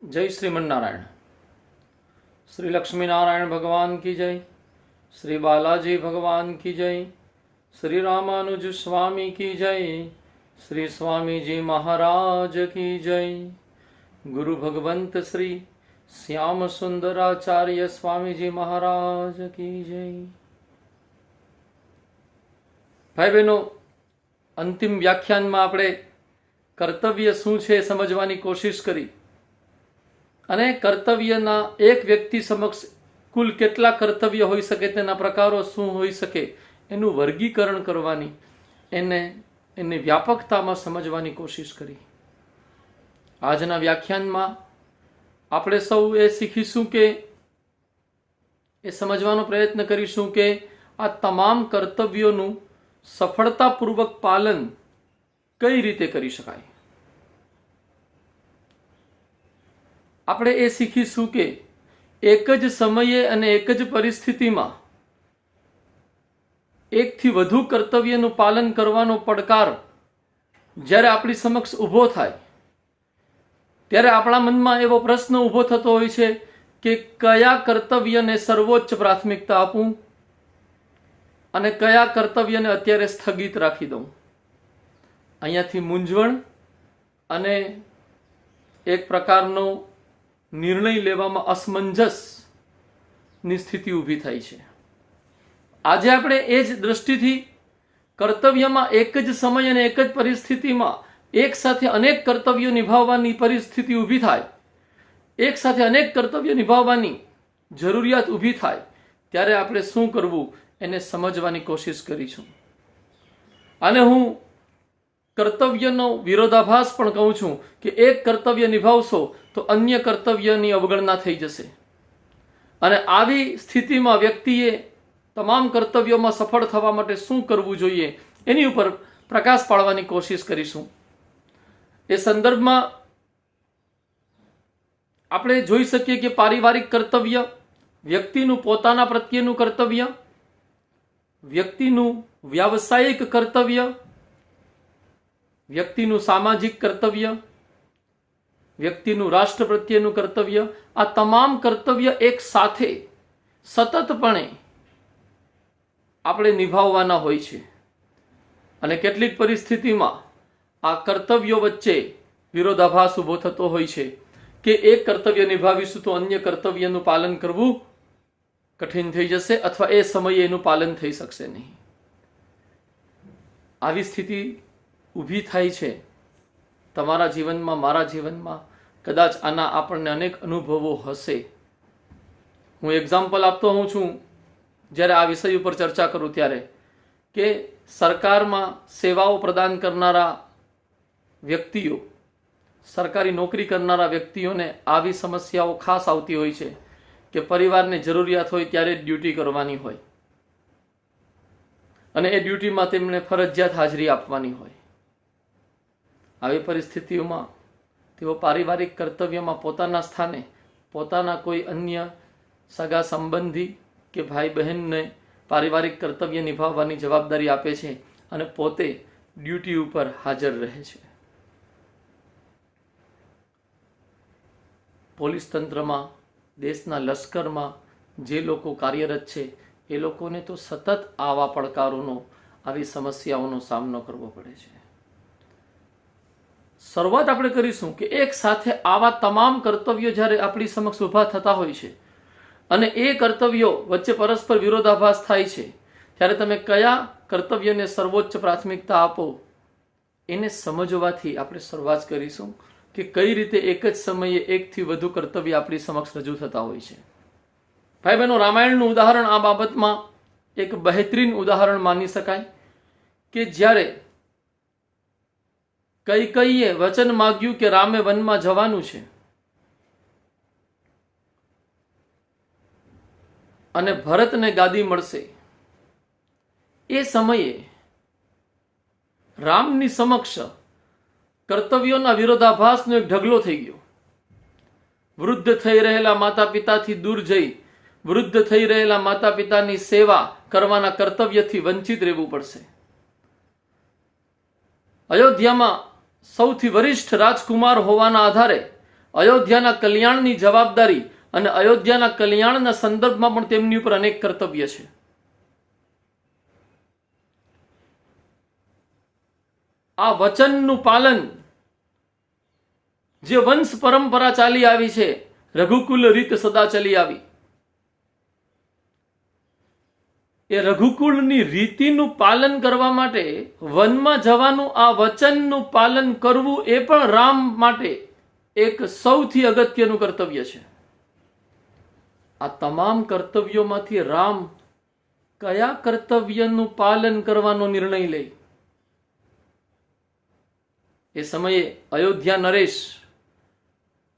जय श्रीमन्नारायण। श्री लक्ष्मी नारायण भगवान की जय, श्री बालाजी भगवान की जय, श्री रामानुज स्वामी की जय, श्री स्वामी जी महाराज की जय। गुरु भगवंत श्री श्याम सुंदराचार्य स्वामी जी महाराज की जय। भाई बहनों, अंतिम व्याख्यान में આપણે કર્તવ્ય શું છે સમજવાની કોશિશ કરી અને કર્તવ્યના એક વ્યક્તિ સમક્ષ કુલ કેટલા કર્તવ્ય હોઈ શકે, તેના પ્રકારો શું હોઈ શકે, એનું વર્ગીકરણ કરવાની, એને વ્યાપકતામાં સમજવાની કોશિશ કરી। આજના વ્યાખ્યાનમાં આપણે સૌ એ શીખીશું કે એ સમજવાનો પ્રયત્ન કરીશું કે આ તમામ કર્તવ્યોનું સફળતાપૂર્વક પાલન કઈ રીતે કરી શકાય। આપણે એ શીખીશું કે એક જ સમયે અને એક જ પરિસ્થિતિમાં એકથી વધુ કર્તવ્યનું પાલન કરવાનો પડકાર જ્યારે આપણી સમક્ષ ઊભો થાય ત્યારે આપણા મનમાં એવો પ્રશ્ન ઊભો થતો હોય છે કે કયા કર્તવ્યને સર્વોચ્ચ પ્રાથમિકતા આપું અને કયા કર્તવ્યને અત્યારે સ્થગિત રાખી દઉં। અહીંયાથી મૂંઝવણ અને એક પ્રકારનો નિર્ણય લેવામાં અસમંજસની સ્થિતિ ઊભી થાય છે। આજે આપણે એ જ દ્રષ્ટિથી કર્તવ્યમાં એક જ સમય અને એક જ પરિસ્થિતિમાં એક સાથે અનેક કર્તવ્યો નિભાવવાની પરિસ્થિતિ ઊભી થાય, એક સાથે અનેક કર્તવ્યો નિભાવવાની જરૂરિયાત ઊભી થાય ત્યારે આપણે શું કરવું એને સમજવાની કોશિશ કરીશું। અને હું કર્તવ્યનો વિરોધાભાસ પણ કહું છું કે એક કર્તવ્ય નિભાવશો તો અન્ય કર્તવ્યની અવગણના થઈ જશે અને આવી સ્થિતિમાં વ્યક્તિએ તમામ કર્તવ્યોમાં સફળ થવા માટે શું કરવું જોઈએ એની ઉપર પ્રકાશ પાડવાની કોશિશ કરીશું। એ સંદર્ભમાં આપણે જોઈ શકીએ કે પારિવારિક કર્તવ્ય, વ્યક્તિનું પોતાના પ્રત્યેનું કર્તવ્ય, વ્યક્તિનું વ્યાવસાયિક કર્તવ્ય, વ્યક્તિનું સામાજિક કર્તવ્ય, વ્યક્તિનું રાષ્ટ્ર પ્રત્યેનું કર્તવ્ય, આ તમામ કર્તવ્ય એક સાથે સતતપણે આપણે નિભાવવાના હોય છે અને કેટલીક પરિસ્થિતિમાં આ કર્તવ્યો વચ્ચે વિરોધાભાસ ઊભો થતો હોય છે કે એક કર્તવ્ય નિભાવીશું તો અન્ય કર્તવ્યનું પાલન કરવું કઠિન થઈ જશે અથવા એ સમયે એનું પાલન થઈ શકશે નહીં। આવી સ્થિતિ ઊભી થાય છે તમારા જીવનમાં, મારા જીવનમાં, કદાચ આના આપણને અનેક અનુભવો હશે। હું એક્ઝામ્પલ આપતો હોઉં છું જ્યારે આ વિષય ઉપર ચર્ચા કરું ત્યારે કે સરકારમાં સેવાઓ પ્રદાન કરનારા વ્યક્તિઓ, સરકારી નોકરી કરનારા વ્યક્તિઓને આવી સમસ્યાઓ ખાસ આવતી હોય છે કે પરિવારને જરૂરિયાત હોય ત્યારે જ ડ્યુટી કરવાની હોય અને એ ડ્યુટીમાં તેમને ફરજિયાત હાજરી આપવાની હોય। આવી પરિસ્થિતિઓમાં તેઓ પારિવારિક કર્તવ્યમાં પોતાના સ્થાને પોતાના કોઈ અન્ય સગા સંબંધી કે ભાઈ બહેનને પારિવારિક કર્તવ્ય નિભાવવાની જવાબદારી આપે છે અને પોતે ડ્યુટી ઉપર હાજર રહે છે। પોલીસ તંત્રમાં, દેશના લશ્કરમાં જે લોકો કાર્યરત છે એ લોકોને તો સતત આવા પડકારોનો, આવી સમસ્યાઓનો સામનો કરવો પડે છે। શરૂઆત આપણે કરીશું કે એક સાથે આવા તમામ કર્તવ્યો જ્યારે આપણી સમક્ષ ઊભા થતા હોય છે અને એ કર્તવ્યો વચ્ચે પરસ્પર વિરોધાભાસ થાય છે ત્યારે તમે કયા કર્તવ્યને સર્વોચ્ચ પ્રાથમિકતા આપો એને સમજવાથી આપણે શરૂઆત કરીશું કે કઈ રીતે એક જ સમયે એકથી વધુ કર્તવ્ય આપણી સમક્ષ રજૂ થતા હોય છે। ભાઈ બહેનો, રામાયણનું ઉદાહરણ આ બાબતમાં એક બહેતરીન ઉદાહરણ માની શકાય કે જ્યારે કૈકેયીએ વચન માંગ્યું કે રામે વનમાં જવાનું છે અને ભરતને ગાદી મળશે, એ સમયે રામની સમક્ષ કર્તવ્યોના વિરોધાભાસનો એક ઢગલો થઈ ગયો। વૃદ્ધ થઈ રહેલા માતા પિતાથી દૂર જઈ વૃદ્ધ થઈ રહેલા માતા પિતાની સેવા કરવાના કર્તવ્યથી વંચિત રહેવું પડશે। અયોધ્યામાં સૌથી વરિષ્ઠ રાજકુમાર હોવાના આધારે અયોધ્યાના કલ્યાણની જવાબદારી અને અયોધ્યાના કલ્યાણના સંદર્ભમાં પણ તેમની ઉપર અનેક કર્તવ્ય છે. આ વચનનું પાલન જે વંશ પરંપરા ચાલી આવી છે, રઘુકુલ રીત સદા ચલી આવી, એ રઘુકુળની રીતિનું પાલન કરવા માટે વનમાં જવાનું, આ વચનનું પાલન કરવું એ પણ રામ માટે એક સૌથી અગત્યનું કર્તવ્ય છે. આ તમામ કર્તવ્યોમાંથી રામ કયા કર્તવ્યનું પાલન કરવાનો નિર્ણય લે? એ સમયે અયોધ્યા નરેશ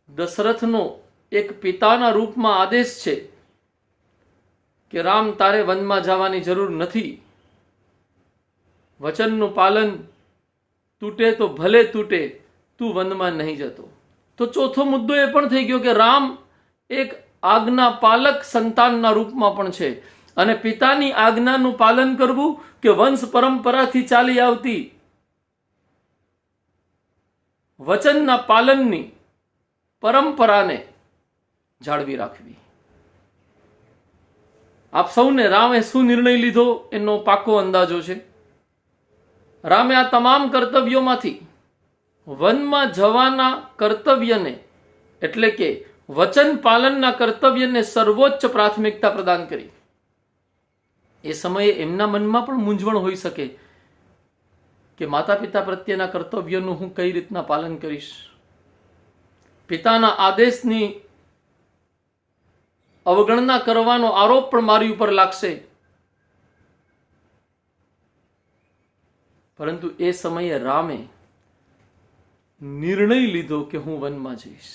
દશરથનો એક પિતાના રૂપમાં આદેશ છે કે રામ, તારે વનમાં જવાની જરૂર નથી. વચનનું પાલન તૂટે તો ભલે તૂટે, તું વનમાં નહીં જતો. તો ચોથો મુદ્દો એ પણ થઈ ગયો કે રામ એક આજ્ઞા પાલક સંતાનના રૂપમાં પણ છે, અને પિતાની આજ્ઞાનું પાલન કરવું કે વંશ પરંપરાથી ચાલી આવતી વચનના પાલનની પરંપરાને જાળવી રાખવી. આપ સૌને રામે શું નિર્ણય લીધો એનો પાકો અંદાજો છે. રામે આ તમામ કર્તવ્યોમાંથી વનમાં જવાના કર્તવ્યને, એટલે કે વચન પાલનના કર્તવ્યને સર્વોચ્ચ પ્રાથમિકતા પ્રદાન કરી. એ સમયે એમના મનમાં પણ મૂંઝવણ હોઈ શકે કે માતા પિતા પ્રત્યેના કર્તવ્યનું હું કઈ રીતના પાલન કરીશ. પિતાના આદેશની અવગણના કરવાનો આરોપ પણ મારી ઉપર લાગશે. પરંતુ એ સમયે રામે નિર્ણય લીધો કે હું વનમાં જઈશ.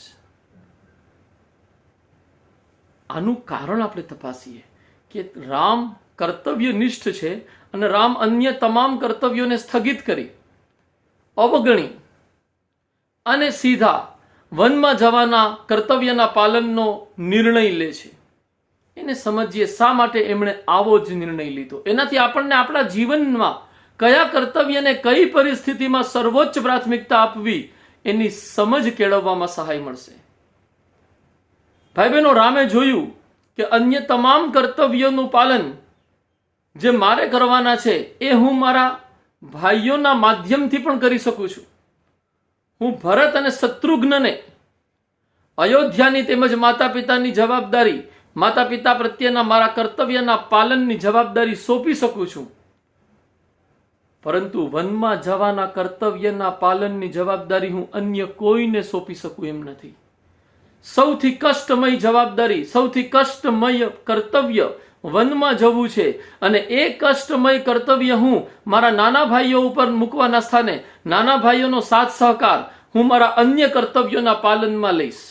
આનું કારણ આપણે તપાસીએ કે રામ કર્તવ્યનિષ્ઠ છે અને રામ અન્ય તમામ કર્તવ્યોને સ્થગિત કરી, અવગણી અને સીધા વનમાં જવાના કર્તવ્યના પાલનનો નિર્ણય લે છે. એને સમજીએ શા માટે એમણે આવો જ નિર્ણય લીધો. એનાથી આપણને આપણા જીવનમાં કયા કર્તવ્યને કઈ પરિસ્થિતિમાં સર્વોચ્ચ પ્રાથમિકતા આપવી એની સમજ કેળવવામાં સહાય મળશે. ભાઈ બહેનો, રામે જોયું કે અન્ય તમામ કર્તવ્યોનું પાલન જે મારે કરવાના છે એ હું મારા ભાઈઓના માધ્યમથી પણ કરી શકું છું. હું ભરત અને શત્રુઘ્નને અયોધ્યાની તેમજ માતા પિતાની જવાબદારી, માતા પિતા પ્રત્યેના મારા કર્તવ્યના પાલનની જવાબદારી સોંપી શકું છું. પરંતુ વનમાં જવાના કર્તવ્યના પાલનની જવાબદારી હું અન્ય કોઈને સોંપી શકું એમ નથી. સૌથી કષ્ટમય જવાબદારી, સૌથી કષ્ટમય કર્તવ્ય વનમાં જવું છે, અને એ કષ્ટમય કર્તવ્ય હું મારા નાના ભાઈઓ ઉપર મૂકવાના સ્થાને નાના ભાઈઓનો સાથ સહકાર હું મારા અન્ય કર્તવ્યોના પાલનમાં લઈશ.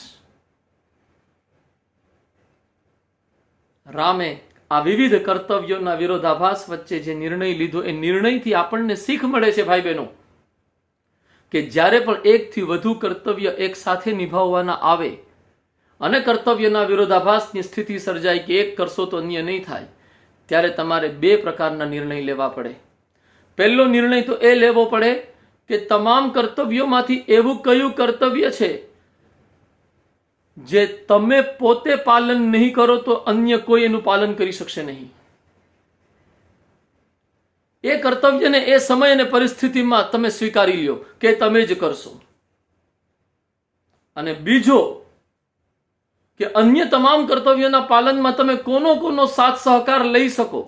રામે આ વિવિધ કર્તવ્યોના વિરોધાભાસ વચ્ચે જે નિર્ણય લીધો એ નિર્ણયથી આપણને શીખ મળે છે ભાઈ બહેનો કે જ્યારે પણ એકથી વધુ કર્તવ્ય એક સાથે નિભાવવાના આવે અને કર્તવ્યના વિરોધાભાસની સ્થિતિ સર્જાય કે એક કરશો તો અન્ય નહીં થાય, ત્યારે તમારે બે પ્રકારના નિર્ણય લેવા પડે. પહેલો નિર્ણય તો એ લેવો પડે કે તમામ કર્તવ્યોમાંથી એવું કયું કર્તવ્ય છે જે તમે પોતે પાલન નહીં કરો તો અન્ય કોઈ એનું પાલન કરી શકશે નહીં. એ કર્તવ્યને એ સમય અને પરિસ્થિતિમાં તમે સ્વીકારી લ્યો કે તમે જ કરશો. અને બીજો કે અન્ય તમામ કર્તવ્યોના પાલનમાં તમે કોનો સાથ સહકાર લઈ શકો.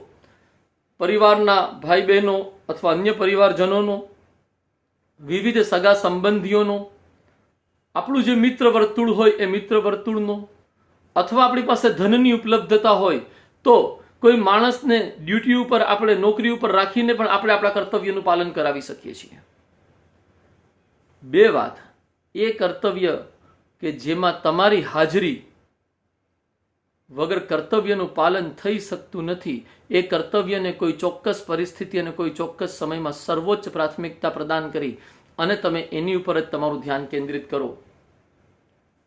પરિવારના ભાઈ બહેનો અથવા અન્ય પરિવારજનોનો, વિવિધ સગા સંબંધીઓનો, આપણું જે મિત્ર વર્તુળ હોય એ મિત્ર વર્તુળનો, અથવા આપણી પાસે ધનની ઉપલબ્ધતા હોય તો કોઈ માણસને ડ્યુટી ઉપર, આપણે નોકરી ઉપર રાખીને પણ આપણે આપણા કર્તવ્યનું પાલન કરાવી શકીએ છીએ. બે વાત, એ કર્તવ્ય કે જેમાં તમારી હાજરી વગર કર્તવ્યનું પાલન થઈ શકતું નથી, એ કર્તવ્યને કોઈ ચોક્કસ પરિસ્થિતિ અને કોઈ ચોક્કસ સમયમાં સર્વોચ્ચ પ્રાથમિકતા પ્રદાન કરી અને તમે એની ઉપર જ તમારું ધ્યાન કેન્દ્રિત કરો,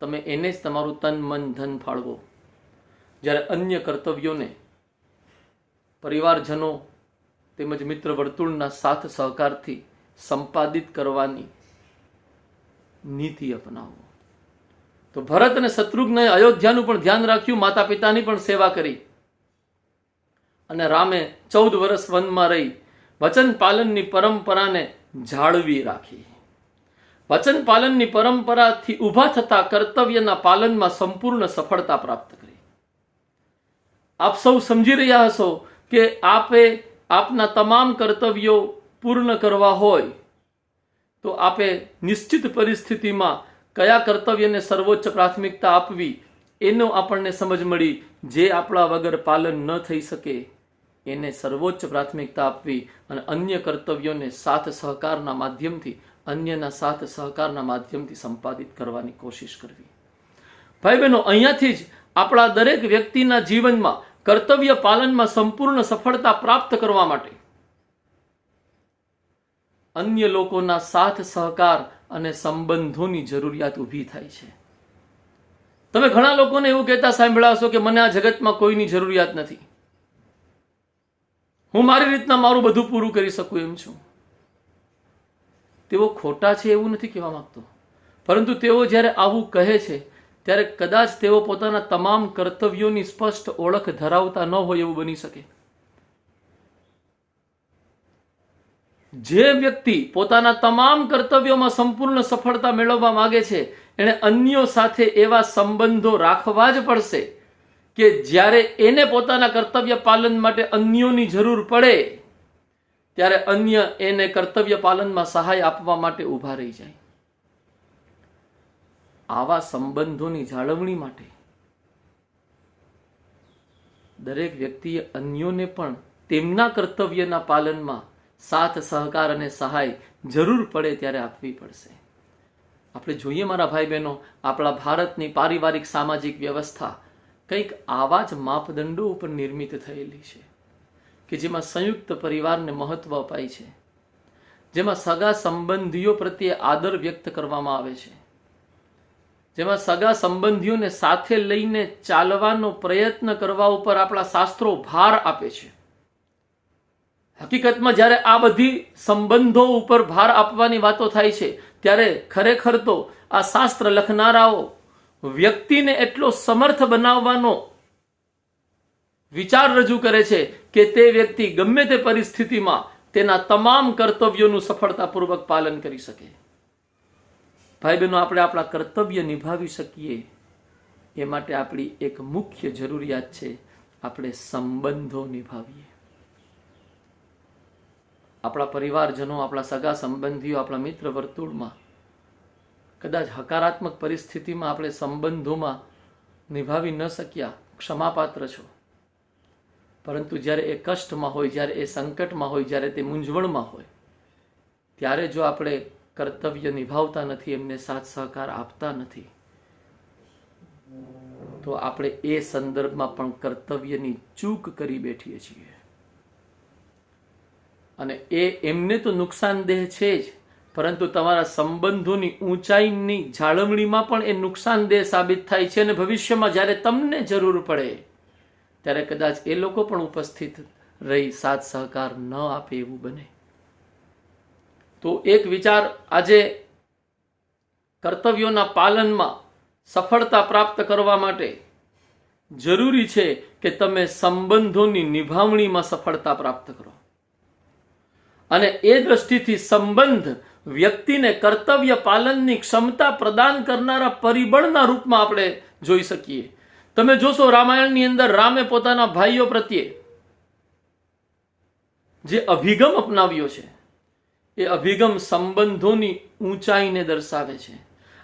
તમે એને જ તમારું તન મન ધન ફાળવો. જ્યારે અન્ય કર્તવ્યોને પરિવારજનો તેમજ મિત્ર વર્તુળના સાથ સહકારથી સંપાદિત કરવાની નીતિ અપનાવો. તો ભરત અને શત્રુઘ્નએ અયોધ્યાનું પણ ધ્યાન રાખ્યું, માતા પિતાની પણ સેવા કરી, અને રામે 14 વર્ષ વનમાં રહી વચન પાલનની પરંપરાને જાળવી રાખી. વચન પાલનની પરંપરાથી ઊભા થતા કર્તવ્યના પાલનમાં સંપૂર્ણ સફળતા પ્રાપ્ત કરી. આપ સૌ સમજી રહ્યા હશો કે આપે આપના તમામ કર્તવ્યો પૂર્ણ કરવા હોય તો આપે નિશ્ચિત પરિસ્થિતિમાં કયા કર્તવ્યને સર્વોચ્ચ પ્રાથમિકતા આપવી એનો આપણને સમજ મળી. જે આપણા વગર પાલન ન થઈ શકે એને સર્વોચ્ચ પ્રાથમિકતા આપવી અને અન્ય કર્તવ્યોને સાથ સહકારના માધ્યમથી, અન્યના સાથ સહકારના માધ્યમથી સંપાદિત કરવાની કોશિશ કરવી. ભાઈ બહેનો, અહીંયાથી જ આપણા દરેક વ્યક્તિના જીવનમાં કર્તવ્ય પાલનમાં સંપૂર્ણ સફળતા પ્રાપ્ત કરવા માટે અન્ય લોકોના સાથ સહકાર અને સંબંધોની જરૂરિયાત ઊભી થાય છે. તમે ઘણા લોકોને એવું કહેતા સાંભળ્યા હશો કે મને આ જગતમાં કોઈની જરૂરિયાત નથી, હું મારી રીતના મારું બધું પૂરું કરી શકું એમ છું. તેઓ ખોટા છે એવું નથી કહેવા માંગતો, પરંતુ તેઓ જ્યારે આવું કહે છે ત્યારે કદાચ તેઓ પોતાના તમામ કર્તવ્યોની સ્પષ્ટ ઓળખ ધરાવતા ન હોય એવું બની શકે. જે વ્યક્તિ પોતાના તમામ કર્તવ્યોમાં સંપૂર્ણ સફળતા મેળવવા માંગે છે એણે અન્યો સાથે એવા સંબંધો રાખવા જ પડશે કે જ્યારે એને પોતાના કર્તવ્ય પાલન માટે અન્યોની જરૂર પડે ત્યારે અન્ય એને કર્તવ્ય પાલનમાં સહાય આપવા માટે ઊભા રહી જાય. આવા સંબંધોની જાળવણી માટે દરેક વ્યક્તિએ અન્યોને પણ તેમના કર્તવ્યના પાલનમાં સાથ સહકાર અને સહાય જરૂર પડે ત્યારે આપવી પડશે. આપણે જોઈએ મારા ભાઈ બહેનો, આપણા ભારતની પારિવારિક સામાજિક વ્યવસ્થા કંઈક આવા જ માપદંડો ઉપર નિર્મિત થયેલી છે કે જેમાં સંયુક્ત પરિવારને મહત્વ અપાય છે, જેમાં સગા સંબંધીઓ પ્રત્યે આદર વ્યક્ત કરવામાં આવે છે, જેમાં સગા સંબંધીઓને સાથે લઈને ચાલવાનો પ્રયત્ન કરવા ઉપર આપણા શાસ્ત્રો ભાર આપે છે. હકીકતમાં જ્યારે આ બધી સંબંધો ઉપર ભાર આપવાની વાતો થાય છે ત્યારે ખરેખર તો આ શાસ્ત્ર લખનારાઓ વ્યક્તિને એટલો સમર્થ બનાવવાનો વિચાર રજૂ કરે છે કે તે વ્યક્તિ ગમે તે પરિસ્થિતિમાં તેના તમામ કર્તવ્યોનું સફળતાપૂર્વક પાલન કરી શકે. ભાઈ બહેનો, આપણે આપણા કર્તવ્ય નિભાવી શકીએ એ માટે આપણી એક મુખ્ય જરૂરિયાત છે આપણે સંબંધો નિભાવીએ. આપણા પરિવારજનો, આપણા સગા સંબંધીઓ, આપણા મિત્ર વર્તુળમાં કદાચ હકારાત્મક પરિસ્થિતિમાં આપણે સંબંધોમાં નિભાવી ન શક્યા, ક્ષમાપાત્ર છો. પરંતુ જ્યારે એ કષ્ટમાં હોય, જ્યારે એ સંકટમાં હોય, જ્યારે તે મૂંઝવણમાં હોય ત્યારે જો આપણે કર્તવ્ય નિભાવતા નથી, એમને સાથ સહકાર આપતા નથી, તો આપણે એ સંદર્ભમાં પણ કર્તવ્યની ચૂક કરી બેઠીએ છીએ. અને એ એમને તો નુકસાનદેહ છે જ, પરંતુ તમારા સંબંધોની ઊંચાઈની જાળવણીમાં પણ એ નુકસાનદેહ સાબિત થાય છે. અને ભવિષ્યમાં જ્યારે તમને જરૂર પડે ત્યારે કદાચ એ લોકો પણ ઉપસ્થિત રહી સાથ સહકાર ન આપે એવું બને. તો એક વિચાર આજે કર્તવ્યોના પાલનમાં સફળતા પ્રાપ્ત કરવા માટે જરૂરી છે કે તમે સંબંધોની નિભાવણીમાં સફળતા પ્રાપ્ત કરો. અને એ દ્રષ્ટિથી સંબંધ વ્યક્તિને કર્તવ્ય પાલનની ક્ષમતા પ્રદાન કરનારા પરિબળના રૂપમાં આપણે જોઈ શકીએ. તમે જોશો રામાયણની અંદર રામે પોતાના ભાઈઓ પ્રત્યે જે અભિગમ અપનાવ્યો છે એ અભિગમ સંબંધોની ઊંચાઈને દર્શાવે છે.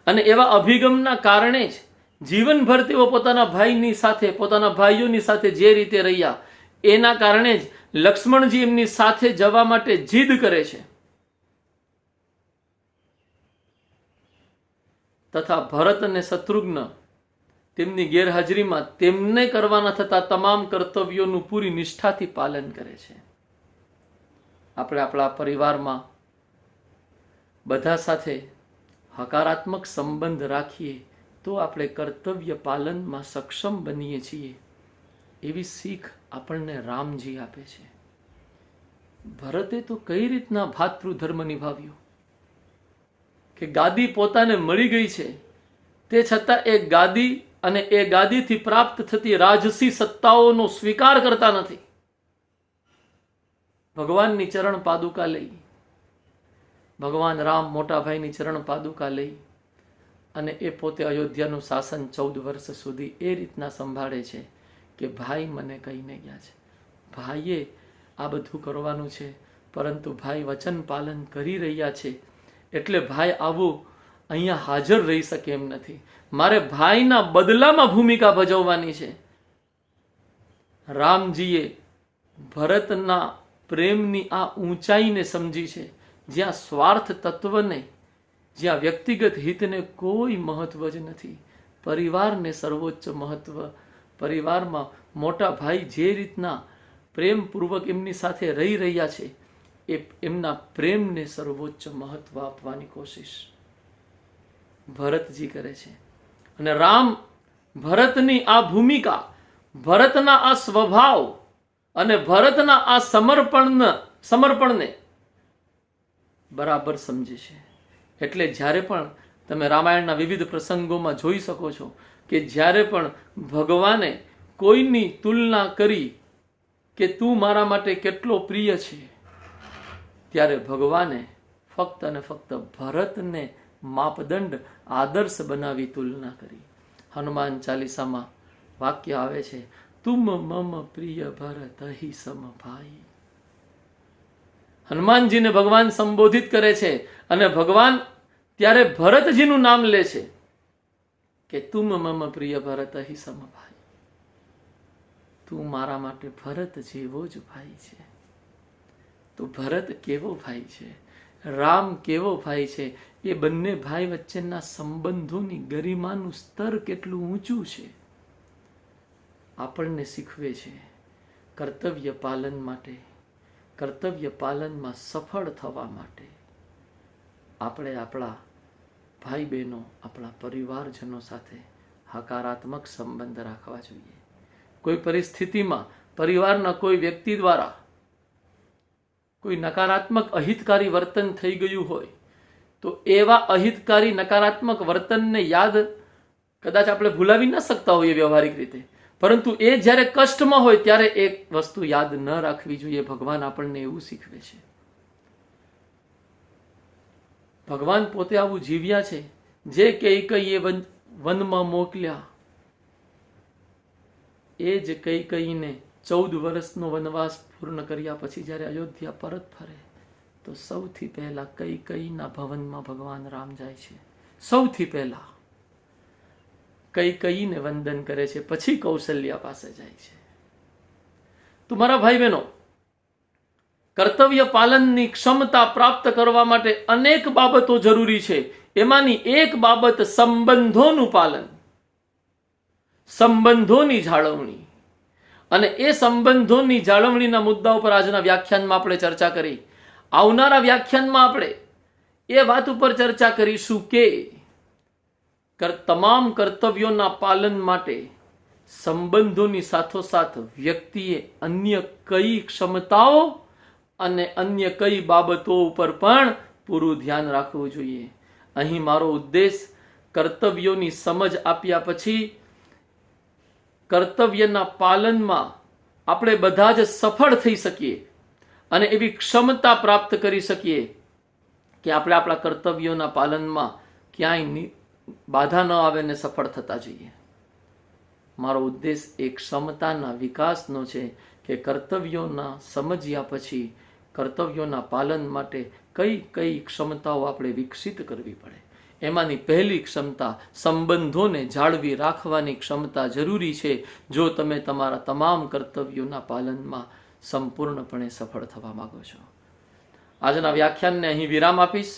અને એવા અભિગમના કારણે જ જીવનભર તેઓ પોતાના ભાઈની સાથે, પોતાના ભાઈઓની સાથે જે રીતે રહ્યા એના કારણે જ લક્ષ્મણજી એમની સાથે જવા માટે જીદ કરે છે. તથા ભરત અને શત્રુઘ્ન તેમની ગેરહાજરીમાં તેમને કરવાના થતા તમામ કર્તવ્યોનું પૂરી નિષ્ઠાથી પાલન કરે છે. આપણે આપણા પરિવારમાં બધા સાથે હકારાત્મક સંબંધ રાખીએ તો આપણે કર્તવ્ય પાલનમાં સક્ષમ બનીએ છીએ. એવી શીખ આપણને રામજી આપે છે. ભરતે તો કઈ રીતના ભાતૃ ધર્મ નિભાવ્યો કે ગાદી પોતાને મળી ગઈ છે તે છતાં એ ગાદી અને એ ગાદીથી પ્રાપ્ત થતી રાજસી સત્તાઓનો સ્વીકાર કરતા નથી. ભગવાનની ચરણ પાદુકા લઈ, ભગવાન રામ મોટા ભાઈની ચરણ પાદુકા લઈ અને એ પોતે અયોધ્યાનું શાસન 14 વર્ષ સુધી એ રીતના સંભાળે છે કે ભાઈ મને કહીને ગયા છે, ભાઈએ આ બધું કરવાનું છે, પરંતુ ભાઈ વચન પાલન કરી રહ્યા છે, એટલે ભાઈ આવું અહીંયા હાજર રહી શકે એમ નથી, મારે ભાઈના બદલામાં ભૂમિકા ભજવવાની છે. રામજીએ ભરતના પ્રેમની આ ઊંચાઈને સમજી છે, જ્યાં સ્વાર્થ તત્વને, જ્યાં વ્યક્તિગત હિતને કોઈ મહત્વ જ નથી, પરિવારને સર્વોચ્ચ મહત્વ. પરિવારમાં મોટા ભાઈ જે રીતના પ્રેમપૂર્વક એમની સાથે રહી રહ્યા છે એ એમના પ્રેમને સર્વોચ્ચ મહત્વ આપવાની કોશિશ ભરતજી કરે છે. અને રામ ભરતની આ ભૂમિકા, ભરતના આ સ્વભાવ અને ભરતના આ સમર્પણને બરાબર સમજે છે. એટલે જ્યારે પણ તમે રામાયણના વિવિધ પ્રસંગોમાં જોઈ શકો છો કે જ્યારે પણ ભગવાને કોઈની તુલના કરી કે તું મારા માટે કેટલો પ્રિય છે, ત્યારે ભગવાને ફક્ત અને ફક્ત ભરતને માપદંડ આદર્શ બનાવી તુલના કરી. હનુમાન ચાલીસામાં વાક્ય આવે છે, તુમ મમ પ્રિય ભરત હિ સમ ભાઈ. હનુમાનજીને ભગવાન સંબોધિત કરે છે અને ભગવાન ત્યારે ભરતજીનું નામ લે છે કે તુમ મમ પ્રિય ભરત હિ સમ ભાઈ, તું મારા માટે ભરત જેવો જ ભાઈ છે. તો ભરત કેવો ભાઈ છે, રામ કેવો ભાઈ છે, એ બંને ભાઈ વચ્ચેના સંબંધોની ગરિમાનું સ્તર કેટલું ઊંચું છે આપણને શીખવે છે. કર્તવ્ય પાલન માટે, કર્તવ્ય પાલનમાં સફળ થવા માટે આપણે આપણા ભાઈ બહેનો, આપણા પરિવારજનો સાથે હકારાત્મક સંબંધ રાખવા જોઈએ. કોઈ પરિસ્થિતિમાં પરિવારના કોઈ વ્યક્તિ દ્વારા કોઈ નકારાત્મક અહિતકારી વર્તન થઈ ગયું હોય તો એવા અહિતકારી નકારાત્મક વર્તનને યાદ કદાચ આપણે ભૂલાવી ન શકતા હોઈએ વ્યવહારિક રીતે, પરંતુ એ જ્યારે કષ્ટમાં હોય ત્યારે એક વસ્તુ યાદ ન રાખવી જોઈએ. ભગવાન આપણને એવું શીખવે છે. ભગવાન પોતે આવું જીવ્યા છે. જે કૈકેયીએ વનમાં મોકલ્યા એ જ કૈકેયીને 14 વર્ષનો વનવાસ પૂર્ણ કર્યા પછી જ્યારે અયોધ્યા પરત ફરે તો સૌથી પહેલા કૈકેયીના ભવનમાં ભગવાન રામ જાય છે. સૌથી પહેલા કૈકેયીને વંદન કરે છે, પછી કૌશલ્યા પાસે જાય છે. તો મારા ભાઈ બહેનો, કર્તવ્ય પાલનની ક્ષમતા પ્રાપ્ત કરવા માટે અનેક બાબતો જરૂરી છે. એમાંની એક બાબત સંબંધોનું પાલન, સંબંધોની જાળવણી. અને એ સંબંધોની જાળવણીના મુદ્દા ઉપર આજના વ્યાખ્યાનમાં આપણે ચર્ચા કરી. આવનારા વ્યાખ્યાનમાં આપણે એ વાત ઉપર ચર્ચા કરીશું કે તમામ કર્તવ્યોના પાલન માટે સંબંધોની સાથોસાથ વ્યક્તિએ અન્ય કઈ ક્ષમતાઓ અને અન્ય કઈ બાબતો ઉપર પણ પૂરું ધ્યાન રાખવું જોઈએ. અહીં મારો ઉદ્દેશ કર્તવ્યોની સમજ આપ્યા પછી કર્તવ્યના પાલનમાં આપણે બધા જ સફળ થઈ શકીએ અને એવી ક્ષમતા પ્રાપ્ત કરી શકીએ કે આપણે આપણા કર્તવ્યોના પાલનમાં ક્યાંય બાધા ન આવે ને સફળ થતા જઈએ. મારો ઉદ્દેશ એ ક્ષમતાના વિકાસનો છે કે કર્તવ્યોના સમજ્યા પછી કર્તવ્યોના પાલન માટે કઈ કઈ ક્ષમતાઓ આપણે વિકસિત કરવી પડે. એમાંની પહેલી ક્ષમતા સંબંધોને જાળવી રાખવાની ક્ષમતા જરૂરી છે જો તમે તમારા તમામ કર્તવ્યોના પાલનમાં સંપૂર્ણપણે સફળ થવા માંગો છો. આજના વ્યાખ્યાનને અહીં વિરામ આપીશ.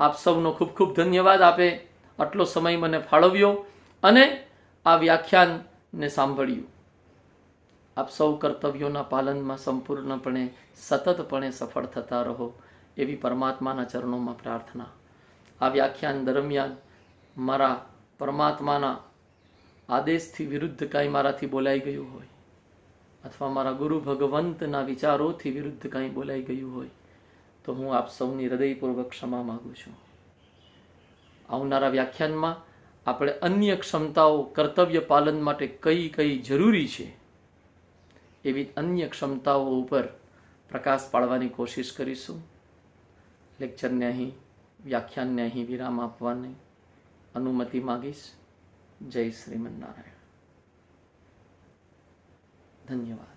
આપ સૌનો ખૂબ ખૂબ ધન્યવાદ. આપે આટલો સમય મને ફાળવ્યો અને આ વ્યાખ્યાનને સાંભળ્યું. આપ સૌ કર્તવ્યોના પાલનમાં સંપૂર્ણપણે સતતપણે સફળ થતા રહો એવી પરમાત્માના ચરણોમાં પ્રાર્થના. આ વ્યાખ્યાન દરમિયાન મારા પરમાત્માના આદેશથી વિરુદ્ધ કાંઈ મારાથી બોલાઈ ગયું હોય અથવા મારા ગુરુ ભગવંતના વિચારોથી વિરુદ્ધ કાંઈ બોલાઈ ગયું હોય તો હું આપ સૌની હૃદયપૂર્વક ક્ષમા માગું છું. આવનારા વ્યાખ્યાનમાં આપણે અન્ય ક્ષમતાઓ કર્તવ્ય પાલન માટે કઈ કઈ જરૂરી છે એવી અન્ય ક્ષમતાઓ ઉપર પ્રકાશ પાડવાની કોશિશ કરીશું. લેક્ચરને અહીં, વ્યાખ્યાનને અહીં વિરામ આપવાની અનુમતિ માગીશ. જય શ્રીમન્નારાયણ. ધન્યવાદ.